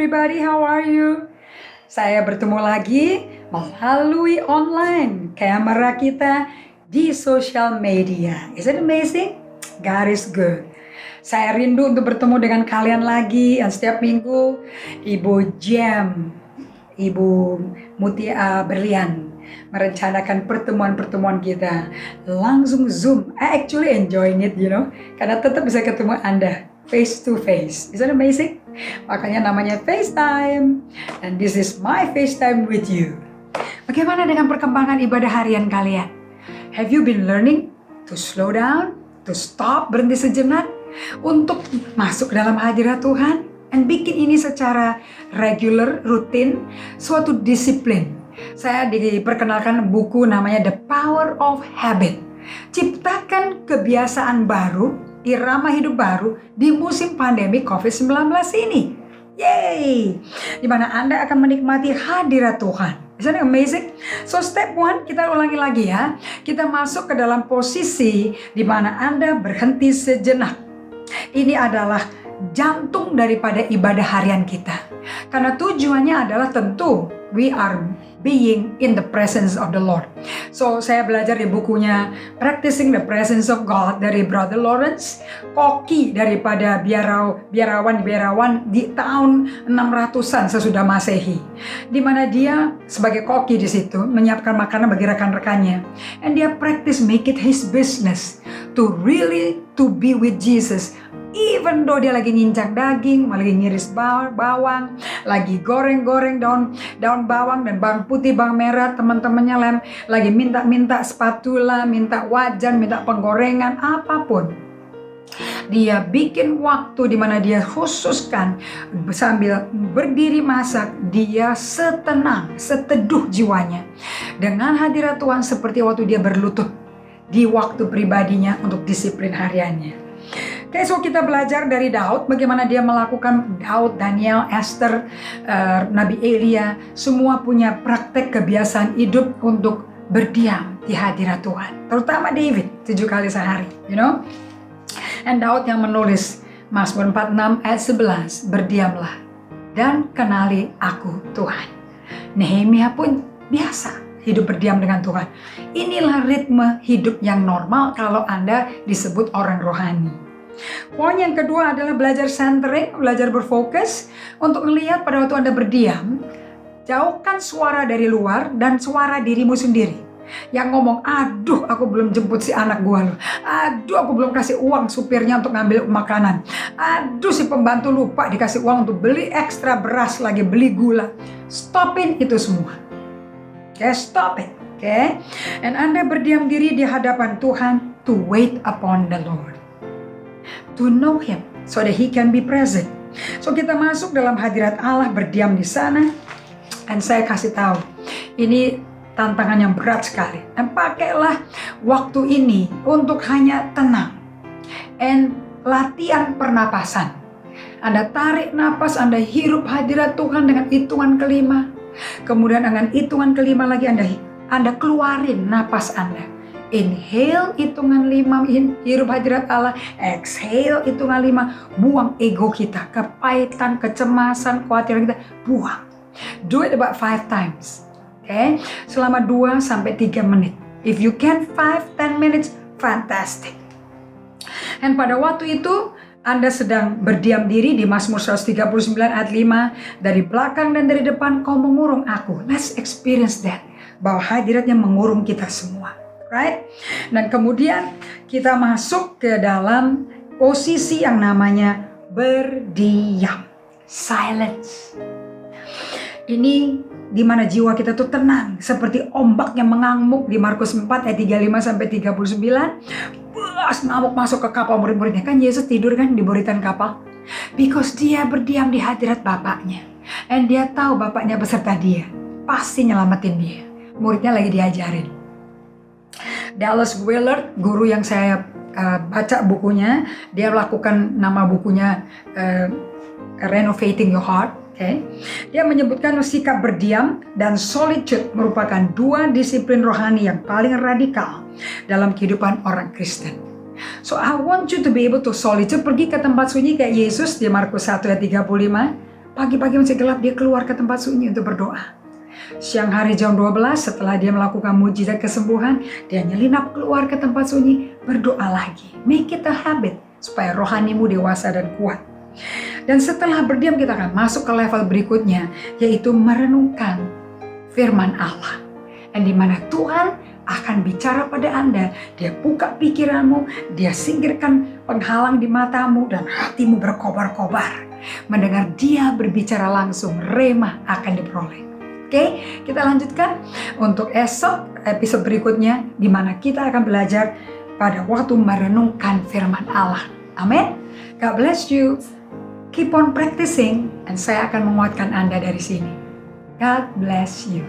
everybody, how are you? Saya bertemu lagi melalui online kamera kita di social media. Is it amazing? God is good. Saya rindu untuk bertemu dengan kalian lagi. Dan setiap minggu Ibu Jam, Ibu Mutia Berlian merencanakan pertemuan-pertemuan kita langsung Zoom. I actually enjoying it, karena tetap bisa ketemu Anda face to face. Is that amazing? Makanya namanya FaceTime. And this is my FaceTime with you. Bagaimana dengan perkembangan ibadah harian kalian? Have you been learning to slow down, to stop, berhenti sejenak, untuk masuk ke dalam hadirat Tuhan? And bikin ini secara regular, rutin, suatu disiplin. Saya diperkenalkan buku namanya The Power of Habit. Ciptakan kebiasaan baru, irama hidup baru di musim pandemi COVID-19 ini. Yay! Di mana Anda akan menikmati hadirat Tuhan. Isn't it amazing? So step 1, kita ulangi lagi ya. Kita masuk ke dalam posisi di mana Anda berhenti sejenak. Ini adalah jantung daripada ibadah harian kita. Karena tujuannya adalah tentu we are being in the presence of the Lord. So saya belajar di bukunya Practicing the Presence of God dari Brother Lawrence, koki daripada biarawan di tahun 600-an sesudah Masehi, di mana dia sebagai koki di situ menyiapkan makanan bagi rekan-rekannya, and dia practice make it his business to really to be with Jesus. Even though dia lagi ngincang daging, lagi ngiris bawang, lagi goreng-goreng daun bawang dan bawang putih, bawang merah, teman-temannya lagi minta spatula, minta wajan, minta penggorengan, apapun. Dia bikin waktu di mana dia khususkan sambil berdiri masak, dia seteduh jiwanya dengan hadirat Tuhan seperti waktu dia berlutut di waktu pribadinya untuk disiplin hariannya. Oke, so kita belajar dari Daud, bagaimana dia melakukan. Daud, Daniel, Esther, Nabi Elia, semua punya praktek kebiasaan hidup untuk berdiam di hadirat Tuhan. Terutama David, 7 kali sehari, And Daud yang menulis Mazmur 46 ayat 11, berdiamlah dan kenali aku Tuhan. Nehemia pun biasa hidup berdiam dengan Tuhan. Inilah ritme hidup yang normal kalau Anda disebut orang rohani. Poin yang kedua adalah belajar centering, belajar berfokus untuk melihat pada waktu Anda berdiam, jauhkan suara dari luar dan suara dirimu sendiri. Yang ngomong, aduh aku belum jemput si anak gua loh. Aduh aku belum kasih uang supirnya untuk ngambil makanan. Aduh si pembantu lupa dikasih uang untuk beli ekstra beras lagi, beli gula. Stopin itu semua. Stop it. And Anda berdiam diri di hadapan Tuhan to wait upon the Lord. To know Him so that He can be present. So kita masuk dalam hadirat Allah, berdiam di sana. Dan saya kasih tahu, ini tantangan yang berat sekali. Dan pakailah waktu ini untuk hanya tenang. And latihan pernapasan. Anda tarik napas, Anda hirup hadirat Tuhan dengan hitungan kelima. Kemudian dengan hitungan kelima lagi Anda keluarin napas Anda. Inhale hitungan 5, hirup hadirat Allah. Exhale hitungan 5, buang ego kita, kepahitan, kecemasan, kekhawatiran kita, buang. Do it about 5 times. Selama 2-3 menit. If you can 5-10 minutes, fantastic. Dan pada waktu itu Anda sedang berdiam diri di Mazmur 139 ayat 5, dari belakang dan dari depan kau mengurung aku. Let's experience that, bahwa hadiratnya mengurung kita semua. Right? Dan kemudian kita masuk ke dalam posisi yang namanya berdiam. Silence. Ini di mana jiwa kita tuh tenang, seperti ombak yang mengamuk di Markus 4 ayat 35-39. Bas ngamuk masuk ke kapal murid-muridnya. Kan Yesus tidur kan di buritan kapal. Because dia berdiam di hadirat Bapaknya. And dia tahu Bapaknya beserta dia. Pasti nyelamatin dia. Muridnya lagi diajarin. Dallas Willard, guru yang saya baca bukunya, dia lakukan nama bukunya Renovating Your Heart. Dia menyebutkan sikap berdiam dan solitude merupakan 2 disiplin rohani yang paling radikal dalam kehidupan orang Kristen. So I want you to be able to solitude, pergi ke tempat sunyi kayak Yesus di Markus 1 ayat 35. Pagi-pagi masih gelap, dia keluar ke tempat sunyi untuk berdoa. Siang hari jam 12 setelah dia melakukan mujizat kesembuhan, dia nyelinap keluar ke tempat sunyi, berdoa lagi. Make it a habit supaya rohanimu dewasa dan kuat. Dan setelah berdiam kita akan masuk ke level berikutnya, yaitu merenungkan firman Allah. Dan di mana Tuhan akan bicara pada Anda, dia buka pikiranmu, dia singkirkan penghalang di matamu dan hatimu berkobar-kobar. Mendengar dia berbicara langsung, rema akan diperoleh. Oke, kita lanjutkan untuk esok episode berikutnya di mana kita akan belajar pada waktu merenungkan firman Allah. Amin. God bless you. Keep on practicing, dan saya akan menguatkan Anda dari sini. God bless you.